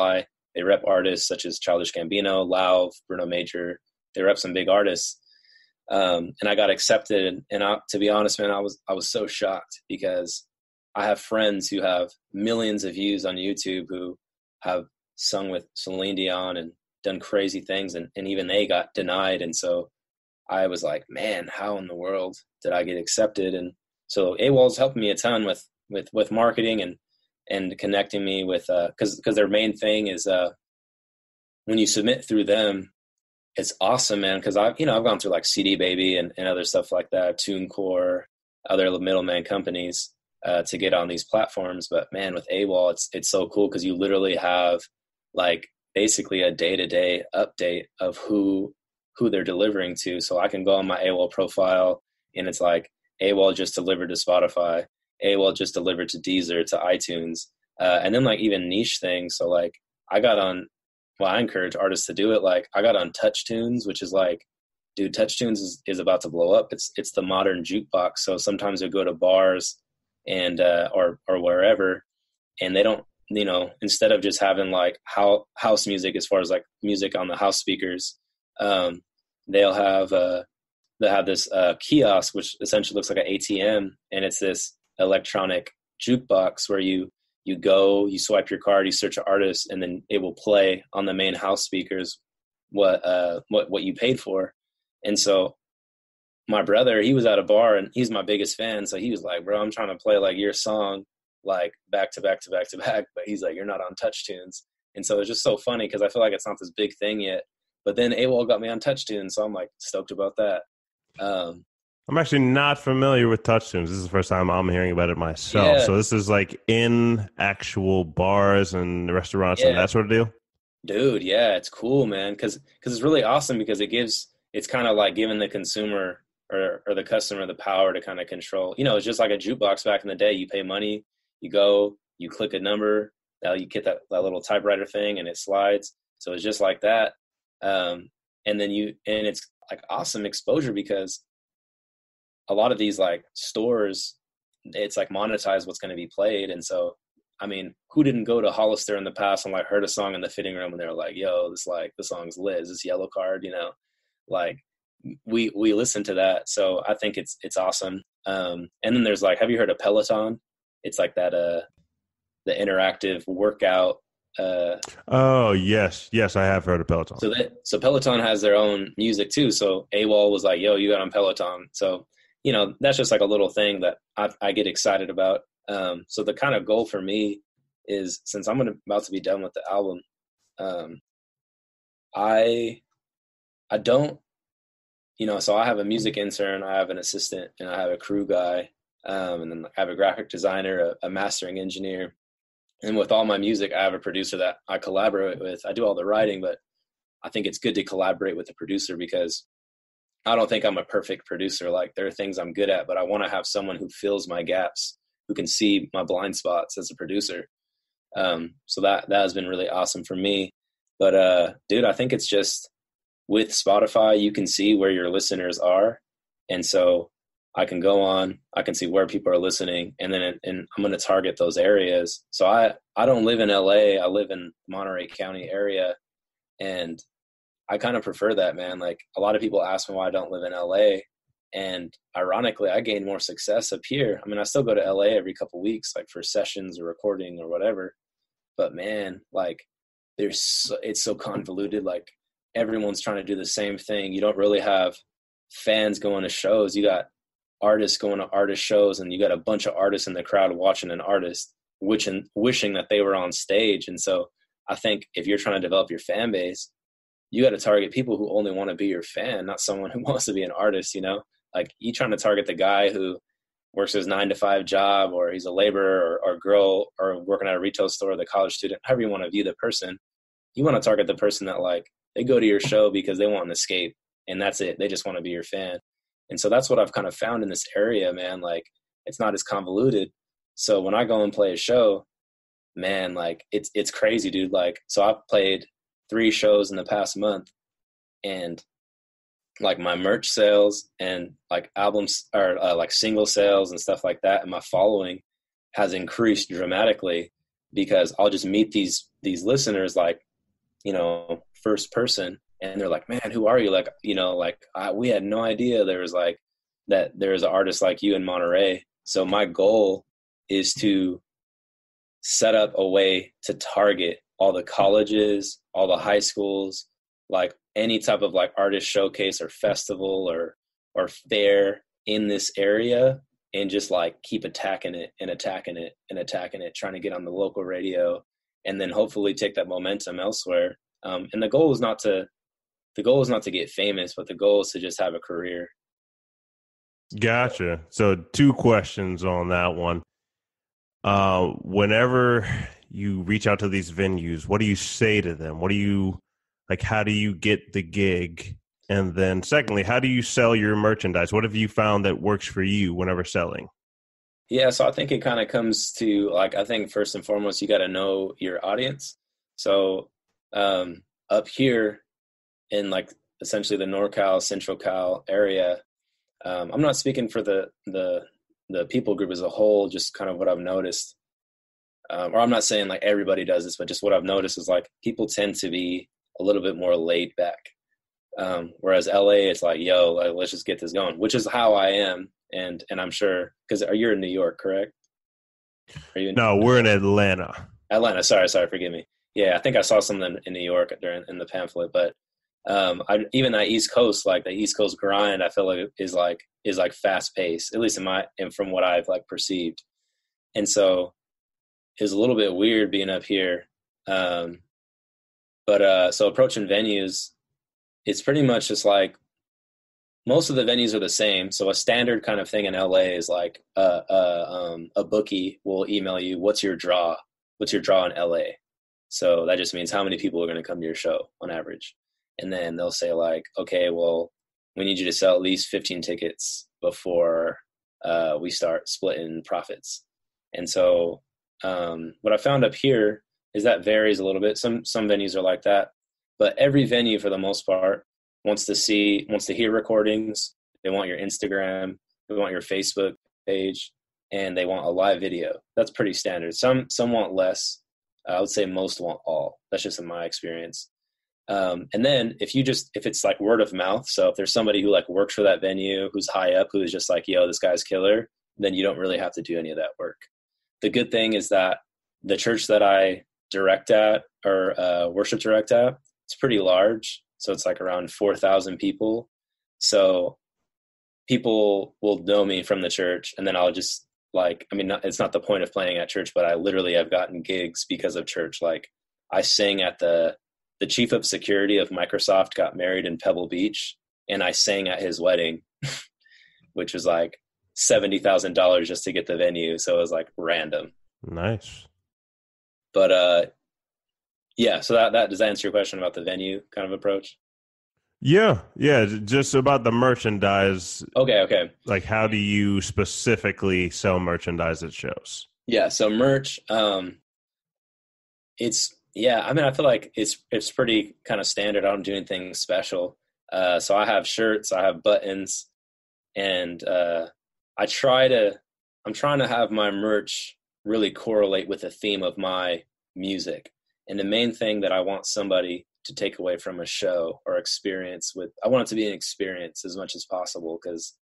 fly. They rep artists such as Childish Gambino, Lauv, Bruno Major. They rep some big artists. And I got accepted. And to be honest, man, I was so shocked because I have friends who have millions of views on YouTube who have sung with Celine Dion and done crazy things. And even they got denied. And so I was like, man, how in the world did I get accepted? And so AWAL's helped me a ton with marketing and connecting me with, cause their main thing is, when you submit through them, it's awesome, man. Cause I've gone through like CD Baby and other stuff like that, TuneCore, other middleman companies, to get on these platforms. But man, with AWAL, it's so cool. Cause you literally have like basically a day-to-day update of who they're delivering to. So I can go on my AWAL profile and it's like AWAL just delivered to Spotify, AWAL just delivered to Deezer, to iTunes, and then like even niche things. So like I encourage artists to do it. Like I got on TouchTunes, which is like, dude, TouchTunes is about to blow up. It's the modern jukebox. So sometimes I go to bars and or wherever, and they don't, instead of just having like house music as far as like music on the house speakers, they'll have this kiosk, which essentially looks like an ATM, and it's this electronic jukebox where you go, you swipe your card, you search an artist, and then it will play on the main house speakers what you paid for. And so my brother, he was at a bar and he's my biggest fan. So he was like, bro, I'm trying to play like your song, like back to back to back to back. But he's like, you're not on TouchTunes. And so it's just so funny because I feel like it's not this big thing yet. But then AWAL got me on TouchTunes. So I'm like stoked about that. I'm actually not familiar with TouchTunes. This is the first time I'm hearing about it myself. Yeah. So this is like in actual bars and restaurants and that sort of deal? Dude, yeah, it's cool, man. Because it's really awesome because it's kind of like giving the consumer or the customer the power to kind of control. It's just like a jukebox back in the day. You pay money, you go, you click a number, now you get that little typewriter thing and it slides. So it's just like that. And it's like awesome exposure because a lot of these like stores, it's like monetize what's going to be played. And so, I mean, who didn't go to Hollister in the past and like heard a song in the fitting room and they're like, yo, the song's lit. Is this Yellow Card? Like we listen to that. So I think it's awesome. And then there's like, have you heard of Peloton? It's like that, the interactive workout. Oh yes, I have heard of Peloton. So Peloton has their own music too. So AWAL was like, yo, you got on Peloton. So, that's just like a little thing that I get excited about. So the kind of goal for me is, since I'm about to be done with the album, I don't, so I have a music intern, I have an assistant, and I have a crew guy, and then I have a graphic designer, a mastering engineer. And with all my music, I have a producer that I collaborate with. I do all the writing, but I think it's good to collaborate with a producer because I don't think I'm a perfect producer. Like there are things I'm good at, but I want to have someone who fills my gaps, who can see my blind spots as a producer. So that has been really awesome for me. But dude, I think it's just with Spotify, you can see where your listeners are. And so I can go on, I can see where people are listening, and I'm going to target those areas. So I don't live in LA. I live in Monterey County area. And I kind of prefer that, man. Like a lot of people ask me why I don't live in LA. And ironically, I gain more success up here. I mean, I still go to LA every couple of weeks, like for sessions or recording or whatever. But man, like it's so convoluted. Like everyone's trying to do the same thing. You don't really have fans going to shows. You got artists going to artist shows, and you got a bunch of artists in the crowd watching an artist, wishing that they were on stage. And so I think if you're trying to develop your fan base, you got to target people who only want to be your fan, not someone who wants to be an artist, Like you trying to target the guy who works his 9-to-5 job, or he's a laborer or girl, or working at a retail store, the college student, however you want to view the person. You want to target the person that like they go to your show because they want an escape, and that's it. They just want to be your fan. And so that's what I've kind of found in this area, man. Like it's not as convoluted. So when I go and play a show, man, like it's crazy, dude. Like, so I've played 3 shows in the past month, and like my merch sales and like albums or like single sales and stuff like that, and my following has increased dramatically. because I'll just meet these listeners, like, you know, first person, and they're like, man, who are you? Like, you know, like we had no idea there was like that there was an artist like you in Monterey. So my goal is to set up a way to target all the colleges, all the high schools, like any type of like artist showcase or festival or fair in this area, and just like keep attacking it and attacking it and attacking it, trying to get on the local radio, and then hopefully take that momentum elsewhere. And the goal is not to get famous, but the goal is to just have a career. Gotcha. So 2 questions on that one. Whenever you reach out to these venues, what do you say to them? What do you like? How do you get the gig? And then secondly, how do you sell your merchandise? What have you found that works for you whenever selling? Yeah, so I think it kind of comes to like, I think first and foremost, you got to know your audience. So up here in like essentially the NorCal, Central Cal area, I'm not speaking for the people group as a whole, just kind of what I've noticed. Or I'm not saying like everybody does this, but just what I've noticed is like people tend to be a little bit more laid back. Whereas LA, it's like, yo, like, let's just get this going, which is how I am. And I'm sure, because you're in New York, correct? No, we're in Atlanta. Atlanta. Sorry. Forgive me. Yeah. I think I saw something in New York in the pamphlet, but even that East Coast, like the East Coast grind, I feel like is like fast paced, at least and from what I've like perceived. And so it's a little bit weird being up here. So approaching venues, it's pretty much just like most of the venues are the same. So a standard kind of thing in LA is like a bookie will email you, what's your draw in LA? So that just means how many people are going to come to your show on average. And then they'll say like, okay, well, we need you to sell at least 15 tickets before we start splitting profits. And so what I found up here is that varies a little bit. Some venues are like that, but every venue for the most part wants to hear recordings. They want your Instagram, they want your Facebook page, and they want a live video. That's pretty standard. Some want less. I would say most want all. That's just in my experience. And then if it's like word of mouth, so if there's somebody who like works for that venue, who's high up, who is just like, yo, this guy's killer, then you don't really have to do any of that work. The good thing is that the church that I direct at or worship direct at, it's pretty large. So it's like around 4,000 people. So people will know me from the church, and then I'll just like, I mean, it's not the point of playing at church, but I literally have gotten gigs because of church. Like I sang at the chief of security of Microsoft got married in Pebble Beach, and I sang at his wedding, which was like $70,000 just to get the venue. So it was like random. Nice. But yeah, so that does that answer your question about the venue kind of approach? Yeah, just about the merchandise. Okay. Like, how do you specifically sell merchandise at shows? Yeah, so merch, I mean, I feel like it's pretty kind of standard. I don't do anything special. So I have shirts, I have buttons, and I'm trying to have my merch really correlate with the theme of my music. And the main thing that I want somebody to take away from a show or experience I want it to be an experience as much as possible, because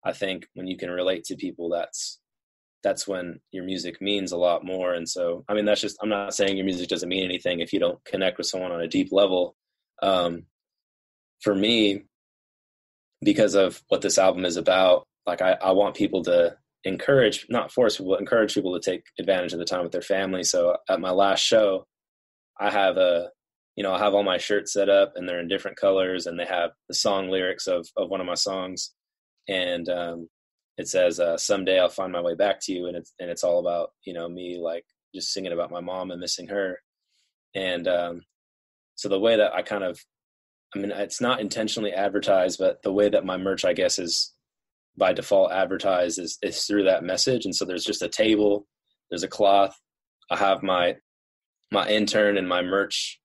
I think when you can relate to people, that's when your music means a lot more. And so, I mean, I'm not saying your music doesn't mean anything if you don't connect with someone on a deep level. For me, because of what this album is about, like I want people to not force people, encourage people to take advantage of the time with their family. So at my last show, I have all my shirts set up, and they're in different colors, and they have the song lyrics of one of my songs. And it says, someday I'll find my way back to you. And it's all about, me like just singing about my mom and missing her. And so the way that it's not intentionally advertised, but the way that my merch, I guess, is by default advertised is through that message. And so there's just a table, there's a cloth. I have my intern and my merch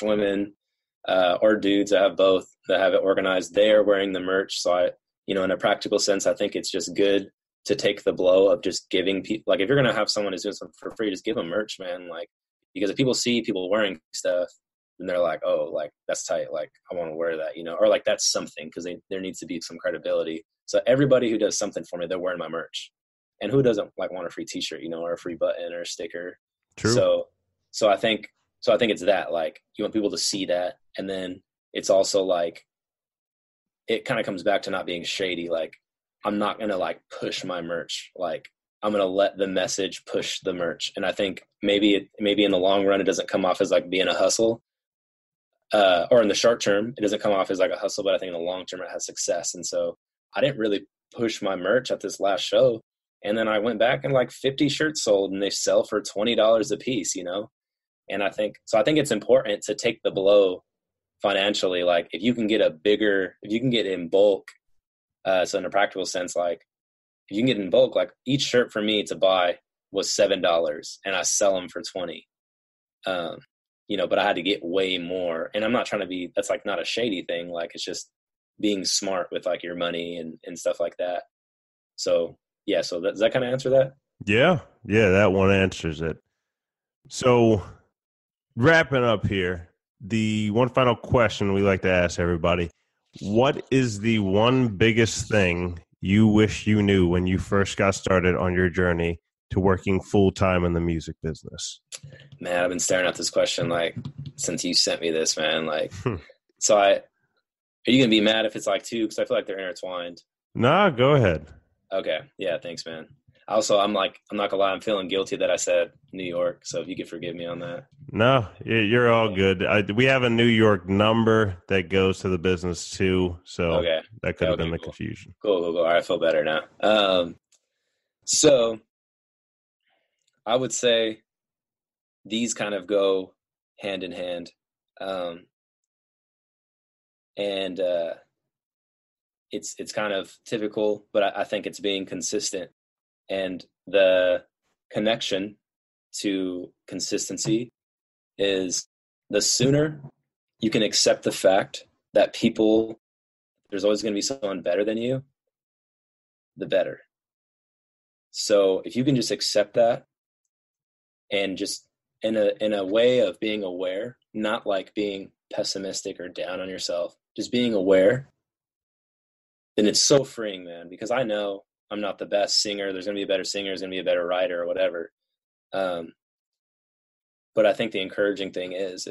women, or dudes, I have both, that have it organized. They are wearing the merch. So in a practical sense, I think it's just good to take the blow of just giving people, like if you're going to have someone who's doing something for free, just give them merch, man. Like, because if people see people wearing stuff, then they're like, oh, like that's tight. Like I want to wear that, you know, or like that's something, because there needs to be some credibility. So everybody who does something for me, they're wearing my merch. And who doesn't like want a free t-shirt, you know, or a free button or a sticker? True. So I think it's that, like, you want people to see that. And then it's also like, it kind of comes back to not being shady. Like, I'm not going to like push my merch. Like, I'm going to let the message push the merch. And I think maybe in the long run, it doesn't come off as like being a hustle, or in the short term, it doesn't come off as like a hustle, but I think in the long term it has success. And so I didn't really push my merch at this last show. And then I went back and like 50 shirts sold, and they sell for $20 a piece, you know? And I think it's important to take the blow financially. Like if you can get in bulk, so in a practical sense, like if you can get in bulk, like each shirt for me to buy was $7 and I sell them for 20, you know, but I had to get way more. And I'm not trying to be, that's like not a shady thing. Like it's just being smart with like your money and stuff like that. So yeah. So does that kind of answer that? Yeah. Yeah. That one answers it. So wrapping up here, the one final question we like to ask everybody: what is the one biggest thing you wish you knew when you first got started on your journey to working full-time in the music business? Man, I've been staring at this question like since you sent me this, man. Like, so are you going to be mad if it's like two? Because I feel like they're intertwined. Nah, go ahead. Okay. Yeah, thanks, man. Also, I'm not gonna lie, I'm feeling guilty that I said New York. So if you could forgive me on that. No, you're all good. We have a New York number that goes to the business too. So okay. That could have been the cool. confusion. Cool. All right, I feel better now. So I would say these kind of go hand in hand. It's kind of typical, but I think it's being consistent. And the connection to consistency is the sooner you can accept the fact that there's always going to be someone better than you, the better. So if you can just accept that and just in a way of being aware, not like being pessimistic or down on yourself, just being aware, then it's so freeing, man, because I know I'm not the best singer. There's going to be a better singer. There's going to be a better writer or whatever. But I think the encouraging thing is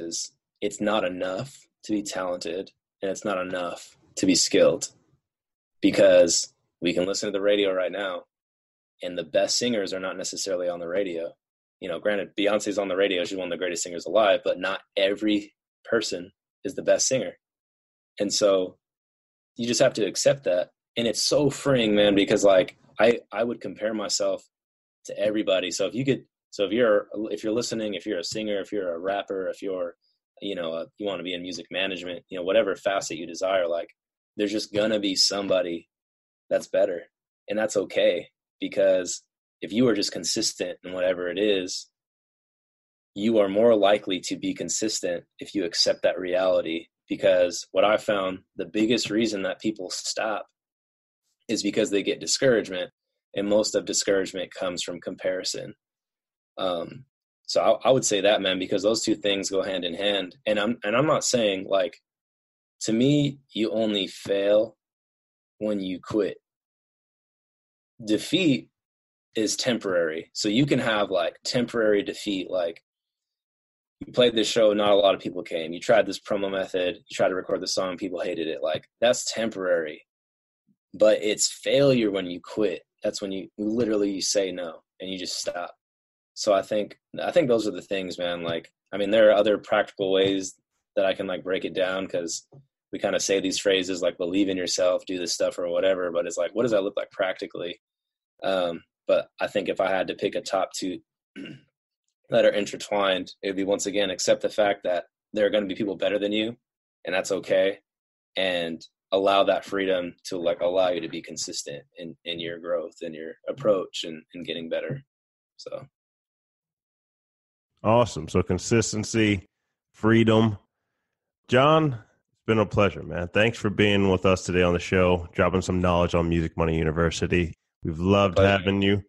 it's not enough to be talented, and it's not enough to be skilled, because we can listen to the radio right now and the best singers are not necessarily on the radio. You know, granted, Beyonce's on the radio. She's one of the greatest singers alive, but not every person is the best singer. And so you just have to accept that. And it's so freeing, man, because like I would compare myself to everybody. So if you're listening, if you're a singer, if you're a rapper, if you're, you know, you want to be in music management, you know, whatever facet you desire, like there's just gonna be somebody that's better, and that's okay. Because if you are just consistent in whatever it is, you are more likely to be consistent if you accept that reality. Because what I found, the biggest reason that people stop is because they get discouragement, and most of discouragement comes from comparison. So I would say that, man, because those two things go hand in hand. And I'm not saying, like, to me, you only fail when you quit. Defeat is temporary. So you can have like temporary defeat. Like, you played this show, not a lot of people came. You tried this promo method, you tried to record the song, people hated it. Like, that's temporary. But it's failure when you quit. That's when you literally say no and you just stop. So I think those are the things, man. Like, I mean, there are other practical ways that I can like break it down, because we kind of say these phrases like believe in yourself, do this stuff or whatever, but it's like, what does that look like practically? But I think if I had to pick a top two that are intertwined, it would be, once again, accept the fact that there are going to be people better than you, and that's okay. And allow that freedom to like allow you to be consistent in your growth and your approach and getting better. So. Awesome. So consistency, freedom. John, it's been a pleasure, man. Thanks for being with us today on the show, dropping some knowledge on Music Money University. We've loved having you.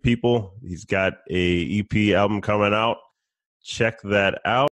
People, he's got a EP album coming out. Check that out.